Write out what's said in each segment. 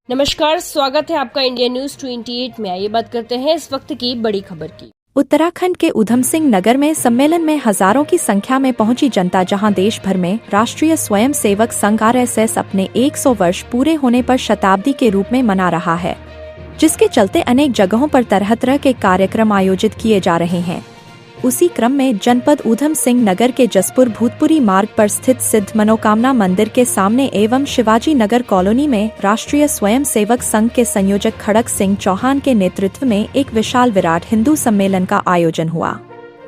नमस्कार, स्वागत है आपका इंडिया न्यूज 28 में। आइए बात करते हैं इस वक्त की बड़ी खबर की। उत्तराखंड के ऊधम सिंह नगर में सम्मेलन में हजारों की संख्या में पहुंची जनता, जहां देश भर में राष्ट्रीय स्वयं सेवक संघ RSS अपने 100 वर्ष पूरे होने पर शताब्दी के रूप में मना रहा है, जिसके चलते अनेक जगहों पर तरह तरह के कार्यक्रम आयोजित किए जा रहे हैं। उसी क्रम में जनपद ऊधम सिंह नगर के जसपुर भूतपुरी मार्ग पर स्थित सिद्ध मनोकामना मंदिर के सामने एवं शिवाजी नगर कॉलोनी में राष्ट्रीय स्वयं सेवक संघ के संयोजक खड़क सिंह चौहान के नेतृत्व में एक विशाल विराट हिंदू सम्मेलन का आयोजन हुआ,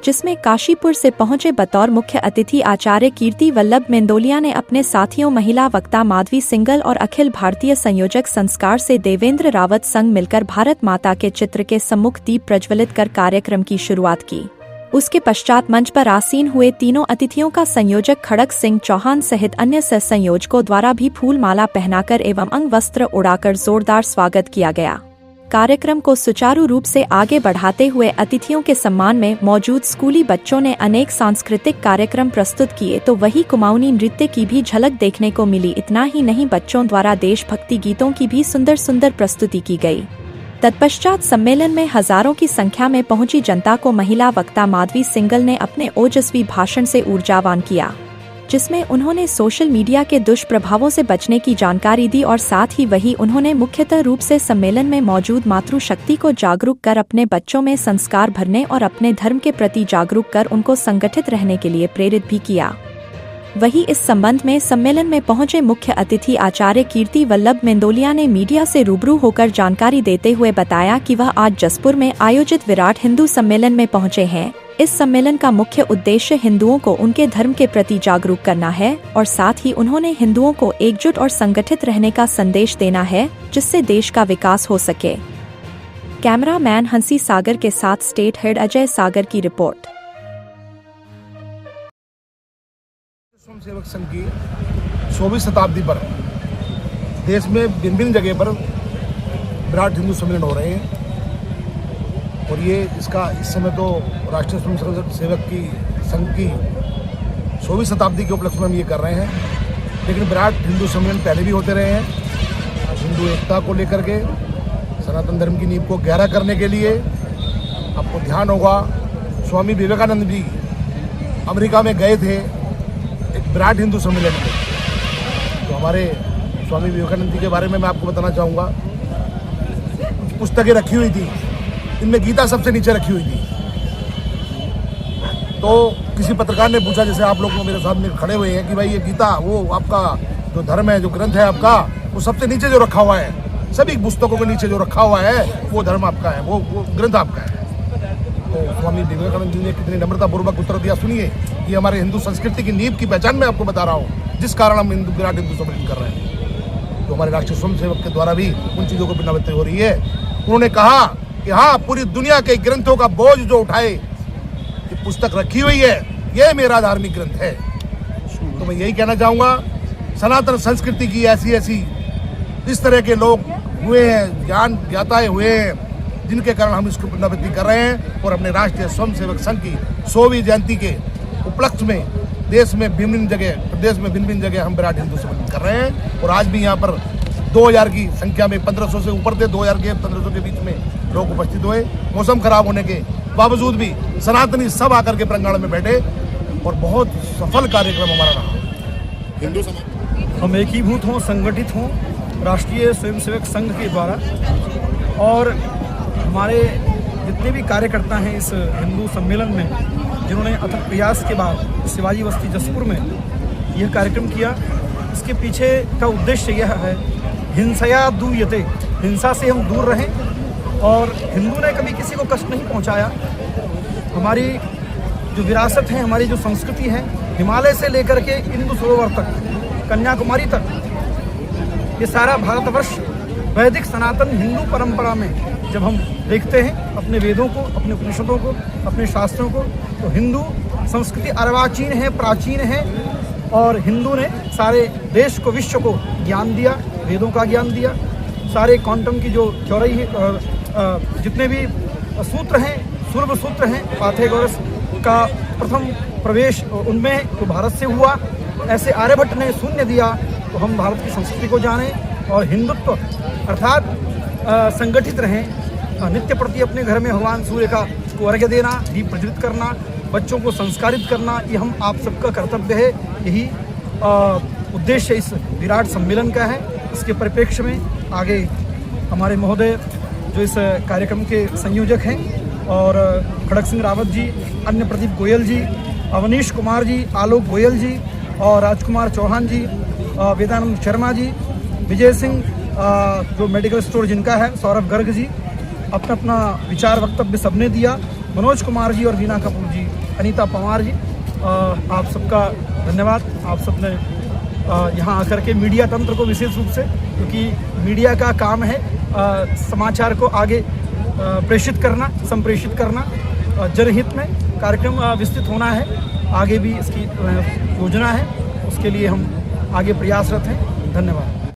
जिसमें काशीपुर से पहुंचे बतौर मुख्य अतिथि आचार्य कीर्ति वल्लभ मेंदोलिया ने अपने साथियों महिला वक्ता माधवी सिंगल और अखिल भारतीय संयोजक संस्कार से देवेंद्र रावत संग मिलकर भारत माता के चित्र के सम्मुख दीप प्रज्वलित कर कार्यक्रम की शुरुआत की। उसके पश्चात मंच पर आसीन हुए तीनों अतिथियों का संयोजक खड़क सिंह चौहान सहित अन्य संयोजकों द्वारा भी फूल माला पहनाकर एवं अंग वस्त्र उड़ाकर जोरदार स्वागत किया गया। कार्यक्रम को सुचारू रूप से आगे बढ़ाते हुए अतिथियों के सम्मान में मौजूद स्कूली बच्चों ने अनेक सांस्कृतिक कार्यक्रम प्रस्तुत किए, तो वही कुमाऊनी नृत्य की भी झलक देखने को मिली। इतना ही नहीं, बच्चों द्वारा देशभक्ति गीतों की भी सुंदर सुंदर प्रस्तुति की गई। तत्पश्चात सम्मेलन में हजारों की संख्या में पहुंची जनता को महिला वक्ता माधवी सिंगल ने अपने ओजस्वी भाषण से ऊर्जावान किया, जिसमें उन्होंने सोशल मीडिया के दुष्प्रभावों से बचने की जानकारी दी और साथ ही वही उन्होंने मुख्यतः रूप से सम्मेलन में मौजूद मातृशक्ति को जागरूक कर अपने बच्चों में संस्कार भरने और अपने धर्म के प्रति जागरूक कर उनको संगठित रहने के लिए प्रेरित भी किया। वही इस संबंध में सम्मेलन में पहुंचे मुख्य अतिथि आचार्य कीर्ति वल्लभ मेंदोलिया ने मीडिया से रूबरू होकर जानकारी देते हुए बताया कि वह आज जसपुर में आयोजित विराट हिंदू सम्मेलन में पहुंचे हैं। इस सम्मेलन का मुख्य उद्देश्य हिंदुओं को उनके धर्म के प्रति जागरूक करना है और साथ ही उन्होंने हिंदुओं को एकजुट और संगठित रहने का संदेश देना है, जिससे देश का विकास हो सके। कैमरामैन हंसी सागर के साथ स्टेट हेड अजय सागर की रिपोर्ट। स्वयं सेवक संघ की 24वीं शताब्दी पर देश में भिन्न जगह पर विराट हिंदू सम्मेलन हो रहे हैं और ये इसका इस समय तो राष्ट्रीय स्वयं सेवक की संघ की 24वीं शताब्दी के उपलक्ष्य में हम ये कर रहे हैं। लेकिन विराट हिंदू सम्मेलन पहले भी होते रहे हैं। हिंदू एकता को लेकर के, सनातन धर्म की नींव को गहरा करने के लिए। आपको ध्यान होगा, स्वामी विवेकानंद भी अमेरिका में गए थे एक विराट हिंदू सम्मेलन में। तो हमारे स्वामी विवेकानंद जी के बारे में मैं आपको बताना चाहूँगा। कुछ पुस्तकें रखी हुई थी, इनमें गीता सबसे नीचे रखी हुई थी। तो किसी पत्रकार ने पूछा, जैसे आप लोग मेरे साथ में खड़े हुए हैं, कि भाई ये गीता, वो आपका जो धर्म है, जो ग्रंथ है आपका, वो सबसे नीचे जो रखा हुआ है, सभी पुस्तकों के नीचे जो रखा हुआ है, वो धर्म आपका है, वो ग्रंथ आपका है। तो स्वामी विवेकानंद जी ने कितनी नम्रतापूर्वक उत्तर दिया, सुनिए। ये हमारे हिंदू संस्कृति की नींव की पहचान मैं आपको बता रहा हूँ, जिस कारण हम विराट हिंदू सम्मेलन कर रहे हैं। तो हमारे राष्ट्रीय स्वयं सेवक के द्वारा भी उन चीज़ों को पुनरावृत्ति हो रही है। उन्होंने कहा कि हाँ, पूरी दुनिया के ग्रंथों का बोझ जो उठाए, ये पुस्तक रखी हुई है, ये मेरा धार्मिक ग्रंथ है। तो मैं यही कहना चाहूँगा, सनातन संस्कृति की ऐसी इस तरह के लोग हुए हैं, ज्ञाताएं हुए हैं, जिनके कारण हम इसको पुनरावृत्ति कर रहे हैं। और अपने राष्ट्रीय स्वयं सेवक संघ की 100वीं जयंती के उपलक्ष्य में प्रदेश में भिन्न जगह हम विराट हिंदू सम्मेलन कर रहे हैं। और आज भी यहाँ पर 2000 की संख्या में, 1500 से ऊपर थे, 2000 के 1500 के बीच में लोग उपस्थित हुए। मौसम खराब होने के बावजूद भी सनातनी सब आकर के प्रांगण में बैठे और बहुत सफल कार्यक्रम हमारा रहा। हिंदू समाज हम एकीभूत हों, संगठित हों राष्ट्रीय स्वयंसेवक संघ के द्वारा, और हमारे जितने भी कार्यकर्ता हैं इस हिंदू सम्मेलन में, जिन्होंने अथक प्रयास के बाद शिवाजी बस्ती जसपुर में यह कार्यक्रम किया, इसके पीछे का उद्देश्य यह है, हिंसया दूयते, हिंसा से हम दूर रहें। और हिंदू ने कभी किसी को कष्ट नहीं पहुंचाया। हमारी जो विरासत है, हमारी जो संस्कृति है, हिमालय से लेकर के इंदु सरोवर तक, कन्याकुमारी तक, ये सारा भारतवर्ष वैदिक सनातन हिंदू परंपरा में जब हम देखते हैं अपने वेदों को, अपने उपनिषदों को, अपने शास्त्रों को, तो हिंदू संस्कृति अर्वाचीन है, प्राचीन है। और हिंदू ने सारे देश को, विश्व को ज्ञान दिया, वेदों का ज्ञान दिया। सारे क्वांटम की जो थ्योरी है, जितने भी सूत्र हैं, सूर्य सूत्र हैं, पाइथागोरस का प्रथम प्रवेश उनमें तो भारत से हुआ। ऐसे आर्यभट्ट ने शून्य दिया, तो हम भारत की संस्कृति को जानें, और हिंदुत्व अर्थात संगठित रहें, नित्य प्रति अपने घर में भगवान सूर्य को अर्घ्य देना, दीप प्रज्वलित करना, बच्चों को संस्कारित करना, ये हम आप सबका कर्तव्य है। यही उद्देश्य इस विराट सम्मेलन का है। इसके परिप्रेक्ष्य में आगे हमारे महोदय जो इस कार्यक्रम के संयोजक हैं और खड़ग सिंह रावत जी, अन्य प्रदीप गोयल जी, अवनीश कुमार जी, आलोक गोयल जी और राजकुमार चौहान जी, वेदानंद शर्मा जी, विजय सिंह जो मेडिकल स्टोर जिनका है, सौरभ गर्ग जी, अपना अपना विचार वक्तव्य सबने दिया, मनोज कुमार जी और वीना कपूर जी, अनीता पवार जी, आप सबका धन्यवाद। आप सबने यहाँ आकर के मीडिया तंत्र को विशेष रूप से, क्योंकि मीडिया का काम है समाचार को आगे प्रेषित करना, संप्रेषित करना, जनहित में कार्यक्रम विस्तृत होना है, आगे भी इसकी योजना है, उसके लिए हम आगे प्रयासरत हैं। धन्यवाद।